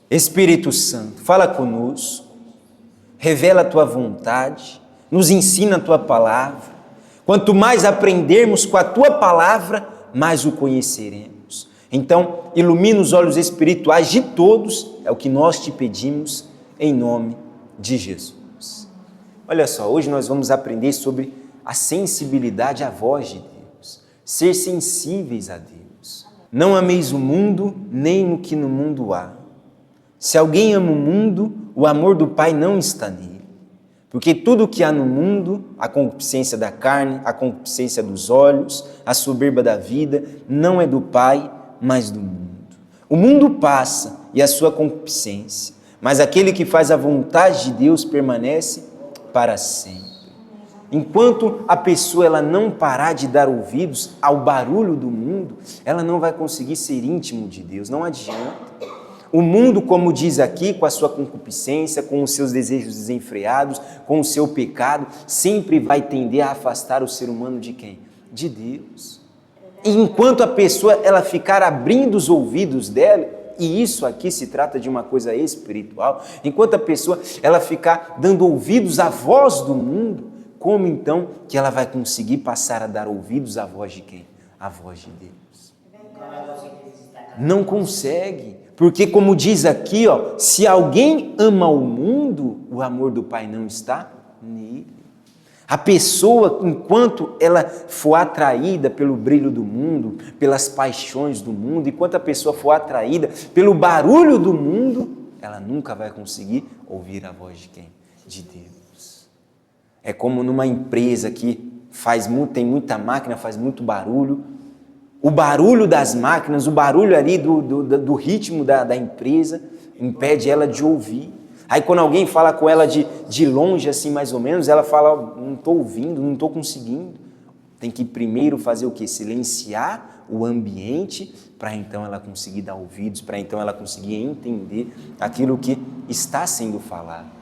Espírito Santo, fala conosco, revela a tua vontade, nos ensina a tua palavra. Quanto mais aprendermos com a tua palavra, mais o conheceremos. Então, ilumina os olhos espirituais de todos, é o que nós te pedimos, em nome de Jesus. Olha só, hoje nós vamos aprender sobre a sensibilidade à voz de Deus, ser sensíveis a Deus. Não ameis o mundo, nem o que no mundo há. Se alguém ama o mundo, o amor do Pai não está nele. Porque tudo o que há no mundo, a concupiscência da carne, a concupiscência dos olhos, a soberba da vida, não é do Pai, mas do mundo. O mundo passa e a sua concupiscência, mas aquele que faz a vontade de Deus permanece para sempre. Enquanto a pessoa ela não parar de dar ouvidos ao barulho do mundo, ela não vai conseguir ser íntimo de Deus, não adianta. O mundo, como diz aqui, com a sua concupiscência, com os seus desejos desenfreados, com o seu pecado, sempre vai tender a afastar o ser humano de quem? De Deus. E enquanto a pessoa ela ficar abrindo os ouvidos dela, e isso aqui se trata de uma coisa espiritual, enquanto a pessoa ela ficar dando ouvidos à voz do mundo, como então que ela vai conseguir passar a dar ouvidos à voz de quem? À voz de Deus. Não consegue. Porque como diz aqui, ó, se alguém ama o mundo, o amor do Pai não está nele. A pessoa, enquanto ela for atraída pelo brilho do mundo, pelas paixões do mundo, enquanto a pessoa for atraída pelo barulho do mundo, ela nunca vai conseguir ouvir a voz de quem? De Deus. É como numa empresa que tem muita máquina, faz muito barulho. O barulho das máquinas, o barulho ali do ritmo da empresa, impede ela de ouvir. Aí quando alguém fala com ela de longe, assim mais ou menos, ela fala, não estou ouvindo, não estou conseguindo. Tem que primeiro fazer o quê? Silenciar o ambiente, para então ela conseguir dar ouvidos, para então ela conseguir entender aquilo que está sendo falado.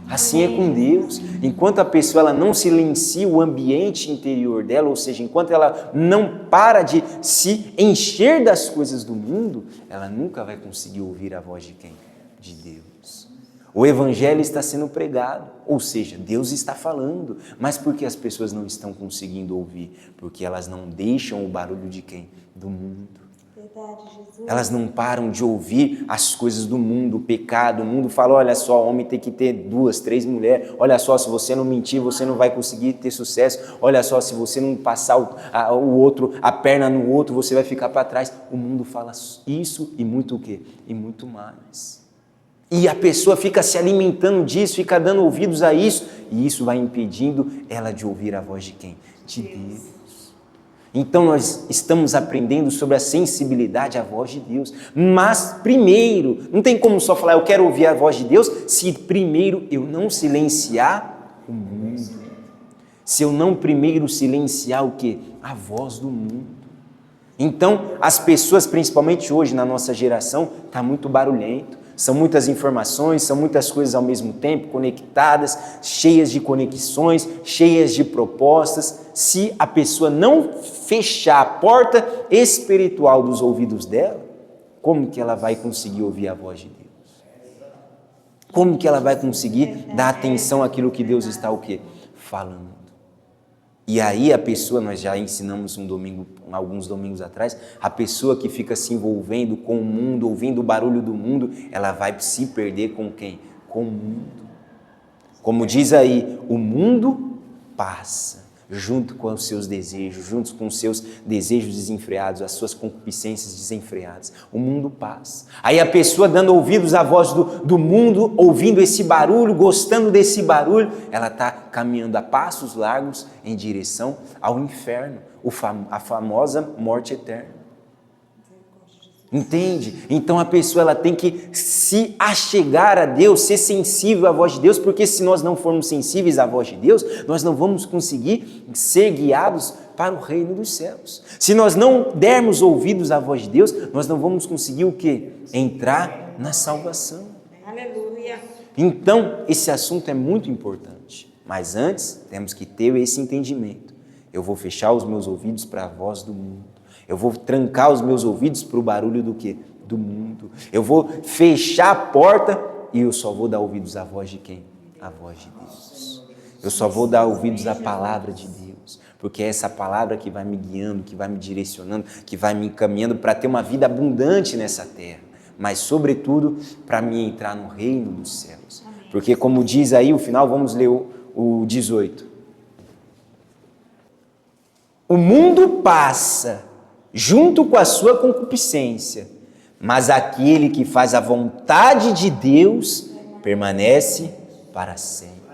Assim é com Deus. Enquanto a pessoa ela não silencia o ambiente interior dela, ou seja, enquanto ela não para de se encher das coisas do mundo, ela nunca vai conseguir ouvir a voz de quem? De Deus. O evangelho está sendo pregado, ou seja, Deus está falando, mas por que as pessoas não estão conseguindo ouvir? Porque elas não deixam o barulho de quem? Do mundo. Elas não param de ouvir as coisas do mundo, o pecado. O mundo fala, olha só, homem tem que ter 2, 3 mulheres. Olha só, se você não mentir, você não vai conseguir ter sucesso. Olha só, se você não passar a perna no outro, você vai ficar para trás. O mundo fala isso e muito o quê? E muito mais. E a pessoa fica se alimentando disso, fica dando ouvidos a isso. E isso vai impedindo ela de ouvir a voz de quem? De Deus. Então nós estamos aprendendo sobre a sensibilidade à voz de Deus. Mas primeiro, não tem como só falar eu quero ouvir a voz de Deus, se primeiro eu não silenciar o mundo. Se eu não primeiro silenciar o quê? A voz do mundo. Então as pessoas, principalmente hoje na nossa geração, está muito barulhento. São muitas informações, são muitas coisas ao mesmo tempo, conectadas, cheias de conexões, cheias de propostas. Se a pessoa não fechar a porta espiritual dos ouvidos dela, como que ela vai conseguir ouvir a voz de Deus? Como que ela vai conseguir dar atenção àquilo que Deus está o quê? Falando. E aí a pessoa, nós já ensinamos alguns domingos atrás, a pessoa que fica se envolvendo com o mundo, ouvindo o barulho do mundo, ela vai se perder com quem? Com o mundo. Como diz aí, o mundo passa, junto com os seus desejos, junto com os seus desejos desenfreados, as suas concupiscências desenfreadas. O mundo passa. Aí a pessoa dando ouvidos à voz do mundo, ouvindo esse barulho, gostando desse barulho, ela está caminhando a passos largos em direção ao inferno, a famosa morte eterna. Entende? Então a pessoa ela tem que se achegar a Deus, ser sensível à voz de Deus, porque se nós não formos sensíveis à voz de Deus, nós não vamos conseguir ser guiados para o reino dos céus. Se nós não dermos ouvidos à voz de Deus, nós não vamos conseguir o quê? Entrar na salvação. Aleluia. Então, esse assunto é muito importante, mas antes temos que ter esse entendimento. Eu vou fechar os meus ouvidos para a voz do mundo. Eu vou trancar os meus ouvidos para o barulho do quê? do mundo. Eu vou fechar a porta e eu só vou dar ouvidos à voz de quem? A voz de Deus. Eu só vou dar ouvidos à palavra de Deus, porque é essa palavra que vai me guiando, que vai me direcionando, que vai me encaminhando para ter uma vida abundante nessa terra, mas sobretudo para me entrar no reino dos céus. Porque como diz aí o final, vamos ler o 18. O mundo passa junto com a sua concupiscência, mas aquele que faz a vontade de Deus permanece para sempre.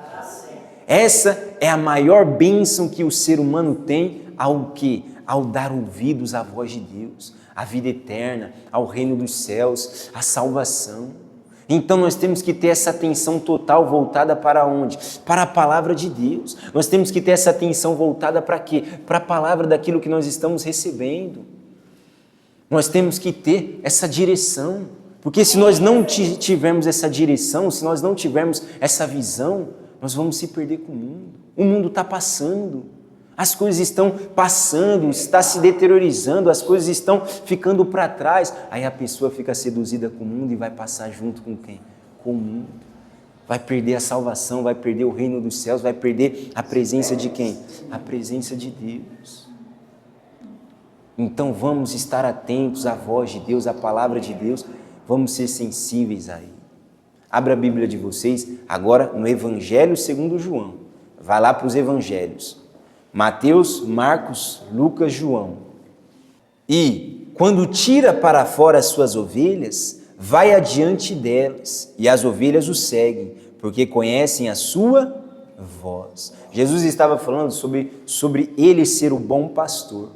Essa é a maior bênção que o ser humano tem ao dar ouvidos à voz de Deus, a vida eterna, ao reino dos céus, a salvação. Então nós temos que ter essa atenção total voltada para onde? Para a palavra de Deus. Nós temos que ter essa atenção voltada para quê? Para a palavra daquilo que nós estamos recebendo. Nós temos que ter essa direção, porque se nós não tivermos essa direção, se nós não tivermos essa visão, nós vamos se perder com o mundo. O mundo está passando, as coisas estão passando, está se deteriorizando, as coisas estão ficando para trás. Aí a pessoa fica seduzida com o mundo e vai passar junto com quem? Com o mundo. Vai perder a salvação, vai perder o reino dos céus, vai perder a presença de quem? A presença de Deus. Então vamos estar atentos à voz de Deus, à palavra de Deus, vamos ser sensíveis a Ele. Abra a Bíblia de vocês agora no Evangelho segundo João. Vai lá para os Evangelhos. Mateus, Marcos, Lucas, João. E quando tira para fora as suas ovelhas, vai adiante delas, e as ovelhas o seguem, porque conhecem a sua voz. Jesus estava falando sobre ele ser o bom pastor.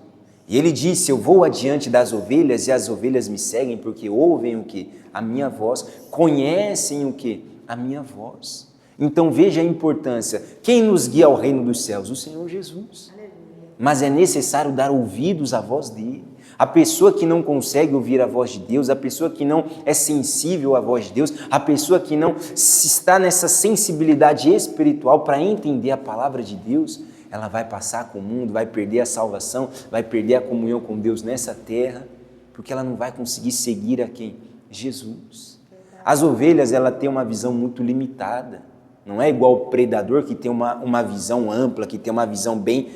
E ele disse, eu vou adiante das ovelhas e as ovelhas me seguem porque ouvem o quê? A minha voz, conhecem o quê? A minha voz. Então veja a importância. Quem nos guia ao reino dos céus? O Senhor Jesus. Mas é necessário dar ouvidos à voz dele. A pessoa que não consegue ouvir a voz de Deus, a pessoa que não é sensível à voz de Deus, a pessoa que não está nessa sensibilidade espiritual para entender a palavra de Deus, ela vai passar com o mundo, vai perder a salvação, vai perder a comunhão com Deus nessa terra, porque ela não vai conseguir seguir a quem? Jesus. As ovelhas, ela tem uma visão muito limitada, não é igual o predador que tem uma visão ampla, que tem uma visão bem,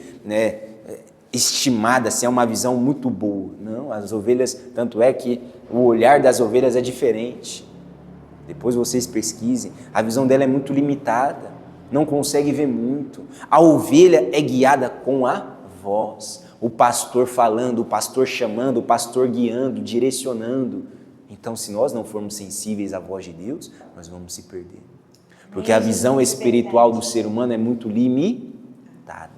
estimada, assim, é uma visão muito boa. Não, as ovelhas, tanto é que o olhar das ovelhas é diferente. Depois vocês pesquisem, a visão dela é muito limitada. Não consegue ver muito. A ovelha é guiada com a voz. O pastor falando, o pastor chamando, o pastor guiando, direcionando. Então, se nós não formos sensíveis à voz de Deus, nós vamos se perder. Porque a visão espiritual do ser humano é muito limitada.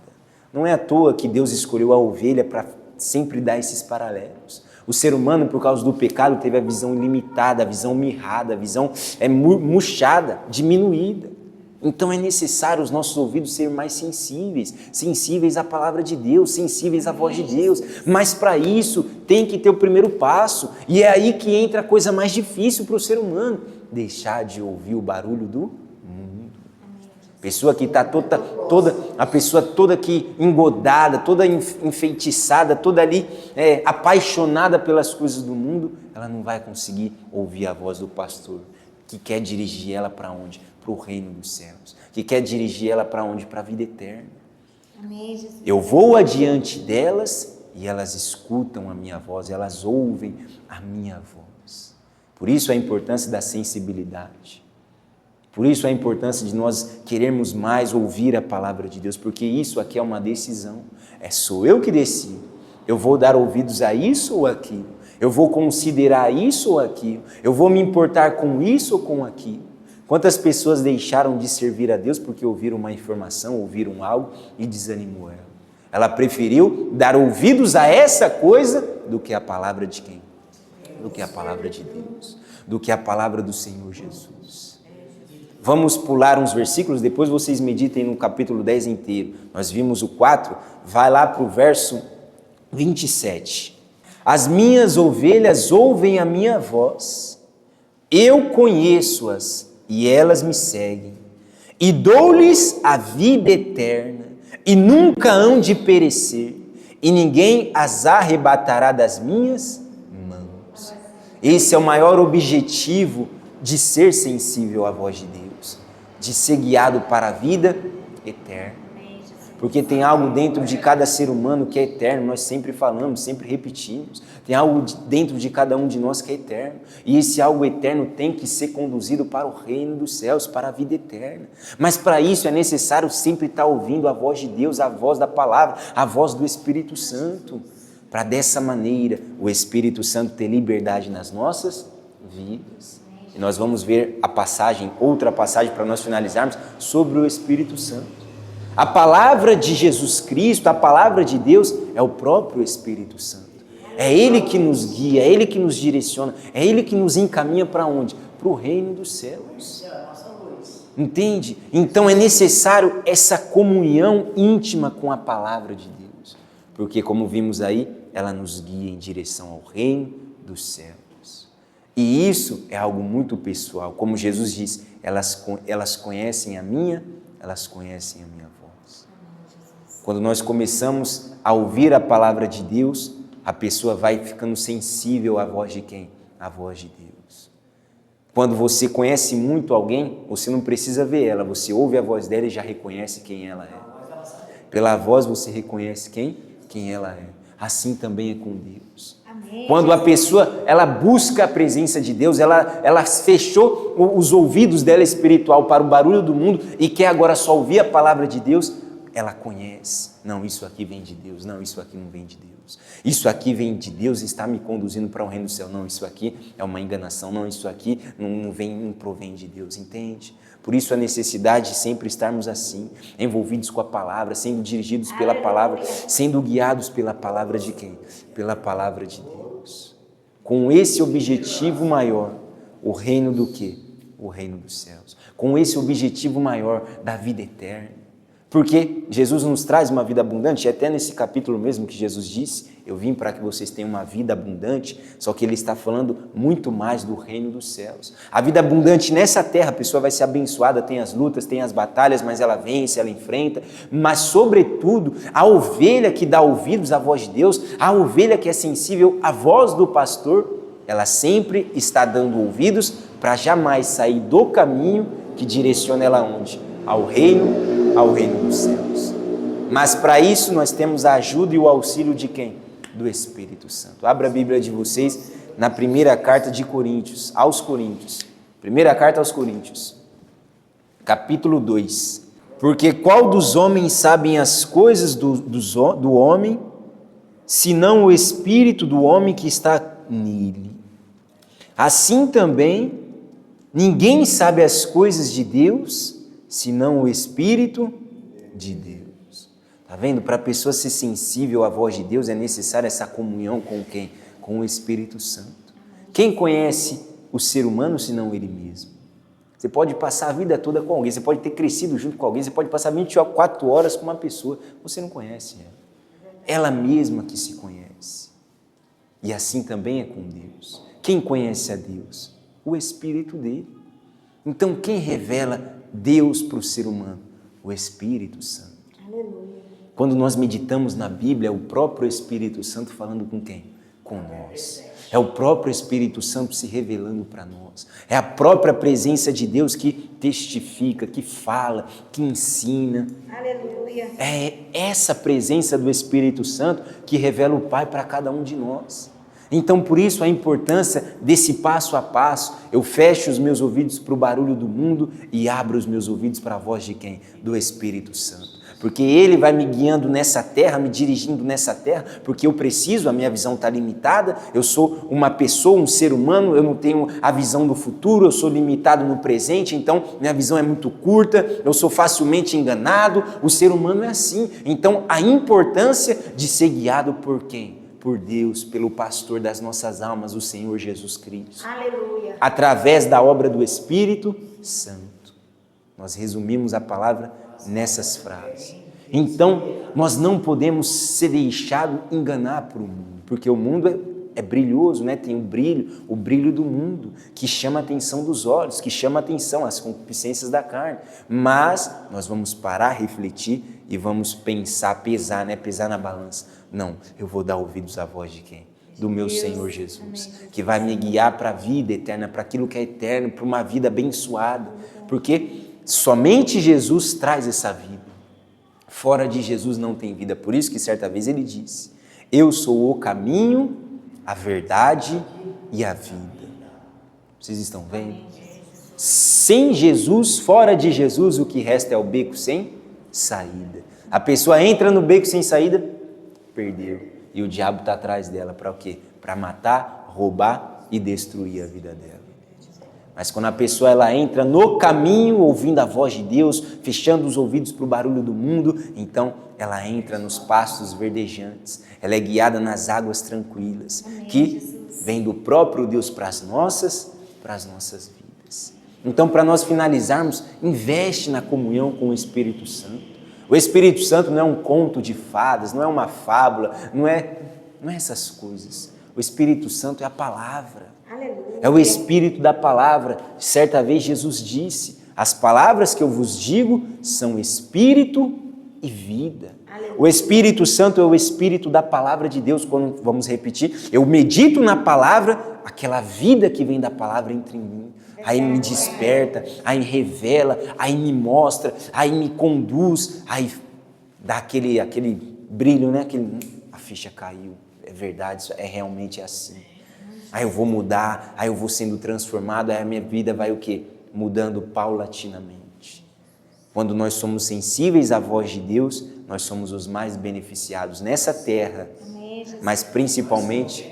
Não é à toa que Deus escolheu a ovelha para sempre dar esses paralelos. O ser humano, por causa do pecado, teve a visão limitada, a visão mirrada, a visão murchada, diminuída. Então é necessário os nossos ouvidos serem mais sensíveis à palavra de Deus, sensíveis à voz de Deus. Mas para isso tem que ter o primeiro passo. E é aí que entra a coisa mais difícil para o ser humano. Deixar de ouvir o barulho do mundo. Pessoa que está a pessoa toda aqui engodada, toda enfeitiçada, toda ali apaixonada pelas coisas do mundo, ela não vai conseguir ouvir a voz do pastor, que quer dirigir ela para onde? Para o reino dos céus, que quer dirigir ela para onde? Para a vida eterna. Amém, Jesus. Eu vou adiante delas e elas escutam a minha voz, elas ouvem a minha voz. Por isso a importância da sensibilidade, por isso a importância de nós querermos mais ouvir a palavra de Deus, porque isso aqui é uma decisão, sou eu que decido, eu vou dar ouvidos a isso ou aquilo, eu vou considerar isso ou aquilo, eu vou me importar com isso ou com aquilo. Quantas pessoas deixaram de servir a Deus porque ouviram uma informação, ouviram algo e desanimou ela? Ela preferiu dar ouvidos a essa coisa do que a palavra de quem? Do que a palavra de Deus, do que a palavra do Senhor Jesus. Vamos pular uns versículos, depois vocês meditem no capítulo 10 inteiro. Nós vimos o 4, vai lá para o verso 27. As minhas ovelhas ouvem a minha voz, eu conheço-as, e elas me seguem, e dou-lhes a vida eterna, e nunca hão de perecer, e ninguém as arrebatará das minhas mãos. Esse é o maior objetivo de ser sensível à voz de Deus, de ser guiado para a vida eterna. Porque tem algo dentro de cada ser humano que é eterno, nós sempre falamos, sempre repetimos. Tem algo dentro de cada um de nós que é eterno. E esse algo eterno tem que ser conduzido para o reino dos céus, para a vida eterna. Mas para isso é necessário sempre estar ouvindo a voz de Deus, a voz da palavra, a voz do Espírito Santo. Para dessa maneira o Espírito Santo ter liberdade nas nossas vidas. E nós vamos ver a passagem, outra passagem para nós finalizarmos, sobre o Espírito Santo. A palavra de Jesus Cristo, a palavra de Deus, é o próprio Espírito Santo. É Ele que nos guia, é Ele que nos direciona, é Ele que nos encaminha para onde? Para o reino dos céus. Entende? Então é necessário essa comunhão íntima com a palavra de Deus. Porque, como vimos aí, ela nos guia em direção ao reino dos céus. E isso é algo muito pessoal. Como Jesus diz, elas conhecem a minha, elas conhecem a minha voz. Quando nós começamos a ouvir a palavra de Deus, a pessoa vai ficando sensível à voz de quem? À voz de Deus. Quando você conhece muito alguém, você não precisa ver ela, você ouve a voz dela e já reconhece quem ela é. Pela voz você reconhece quem ela é. Assim também é com Deus. Amém. Quando a pessoa ela busca a presença de Deus, ela fechou os ouvidos dela espiritual para o barulho do mundo e quer agora só ouvir a palavra de Deus, ela conhece. Não, isso aqui vem de Deus. Não, isso aqui não vem de Deus. Isso aqui vem de Deus e está me conduzindo para o reino do céu. Não, isso aqui é uma enganação. Não, isso aqui não provém de Deus, entende? Por isso a necessidade de sempre estarmos assim, envolvidos com a palavra, sendo dirigidos pela palavra, sendo guiados pela palavra de quem? Pela palavra de Deus. Com esse objetivo maior, o reino do quê? O reino dos céus. Com esse objetivo maior da vida eterna. Porque Jesus nos traz uma vida abundante, e até nesse capítulo mesmo que Jesus disse, eu vim para que vocês tenham uma vida abundante, só que ele está falando muito mais do reino dos céus. A vida abundante nessa terra, a pessoa vai ser abençoada, tem as lutas, tem as batalhas, mas ela vence, ela enfrenta, mas sobretudo a ovelha que dá ouvidos à voz de Deus, a ovelha que é sensível à voz do pastor, ela sempre está dando ouvidos para jamais sair do caminho que direciona ela aonde? Ao reino dos céus. Mas para isso nós temos a ajuda e o auxílio de quem? Do Espírito Santo. Abra a Bíblia de vocês na primeira carta de Coríntios, aos Coríntios. Primeira carta aos Coríntios, capítulo 2. Porque qual dos homens sabem as coisas do homem, senão o Espírito do homem que está nele? Assim também, ninguém sabe as coisas de Deus, senão o Espírito de Deus. Está vendo? Para a pessoa ser sensível à voz de Deus é necessária essa comunhão com quem? Com o Espírito Santo. Quem conhece o ser humano senão ele mesmo? Você pode passar a vida toda com alguém, você pode ter crescido junto com alguém, você pode passar 24 horas com uma pessoa, você não conhece ela mesma que se conhece. E assim também é com Deus. Quem conhece a Deus? O Espírito dele. Então quem revela Deus para o ser humano? O Espírito Santo. Aleluia. Quando nós meditamos na Bíblia, é o próprio Espírito Santo falando com quem? Com nós. É o próprio Espírito Santo se revelando para nós. É a própria presença de Deus que testifica, que fala, que ensina. Aleluia. É essa presença do Espírito Santo que revela o Pai para cada um de nós. Então, por isso, a importância desse passo a passo. Eu fecho os meus ouvidos para o barulho do mundo e abro os meus ouvidos para a voz de quem? Do Espírito Santo. Porque Ele vai me guiando nessa terra, me dirigindo nessa terra, porque eu preciso, a minha visão está limitada, eu sou uma pessoa, um ser humano, eu não tenho a visão do futuro, eu sou limitado no presente, então minha visão é muito curta, eu sou facilmente enganado, o ser humano é assim. Então, a importância de ser guiado por quem? Por Deus, pelo pastor das nossas almas, o Senhor Jesus Cristo. Aleluia. Através da obra do Espírito Santo. Nós resumimos a palavra nessas frases. Então, nós não podemos ser deixados enganar por o mundo, porque o mundo é brilhoso, né? Tem o brilho do mundo, que chama a atenção dos olhos, que chama a atenção as concupiscências da carne. Mas nós vamos parar, refletir e vamos pensar, pesar, né? Pesar na balança. Não, eu vou dar ouvidos à voz de quem? do meu Senhor Jesus, que vai me guiar para a vida eterna, para aquilo que é eterno, para uma vida abençoada, porque somente Jesus traz essa vida. Fora de Jesus não tem vida. Por isso que certa vez ele disse: eu sou o caminho, a verdade e a vida. Vocês estão vendo? Sem Jesus, fora de Jesus, o que resta é o beco sem saída. A pessoa entra no beco sem saída, perdeu. E o diabo está atrás dela para o quê? Para matar, roubar e destruir a vida dela. Mas quando a pessoa ela entra no caminho, ouvindo a voz de Deus, fechando os ouvidos para o barulho do mundo, então ela entra nos pastos verdejantes, ela é guiada nas águas tranquilas, que vem do próprio Deus para as nossas vidas. Então, para nós finalizarmos, investe na comunhão com o Espírito Santo. O Espírito Santo não é um conto de fadas, não é uma fábula, não é essas coisas. O Espírito Santo é a palavra. É o Espírito da palavra. Certa vez Jesus disse: as palavras que eu vos digo são Espírito e vida. O Espírito Santo é o Espírito da palavra de Deus. Quando vamos repetir, eu medito na palavra, aquela vida que vem da palavra entra em mim. Aí me desperta, aí revela, aí me mostra, aí me conduz, aí dá aquele brilho, né? A ficha caiu, é verdade, isso é realmente assim. Aí eu vou mudar, aí eu vou sendo transformado, aí a minha vida vai o quê? Mudando paulatinamente. Quando nós somos sensíveis à voz de Deus, nós somos os mais beneficiados nessa terra, mas principalmente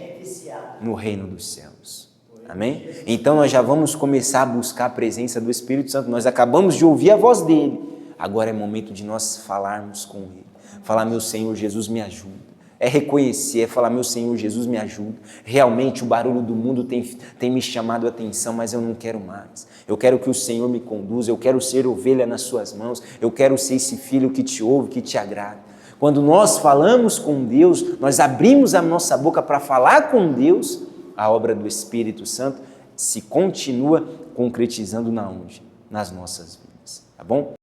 no reino dos céus. Amém? Então nós já vamos começar a buscar a presença do Espírito Santo. Nós acabamos de ouvir a voz dele. Agora é momento de nós falarmos com ele. Falar: meu Senhor Jesus, me ajuda. É reconhecer, é falar: meu Senhor Jesus, me ajuda. Realmente o barulho do mundo tem me chamado a atenção, mas eu não quero mais. Eu quero que o Senhor me conduza, eu quero ser ovelha nas suas mãos, eu quero ser esse filho que te ouve, que te agrada. Quando nós falamos com Deus, nós abrimos a nossa boca para falar com Deus, a obra do Espírito Santo se continua concretizando na onde? Nas nossas vidas, tá bom?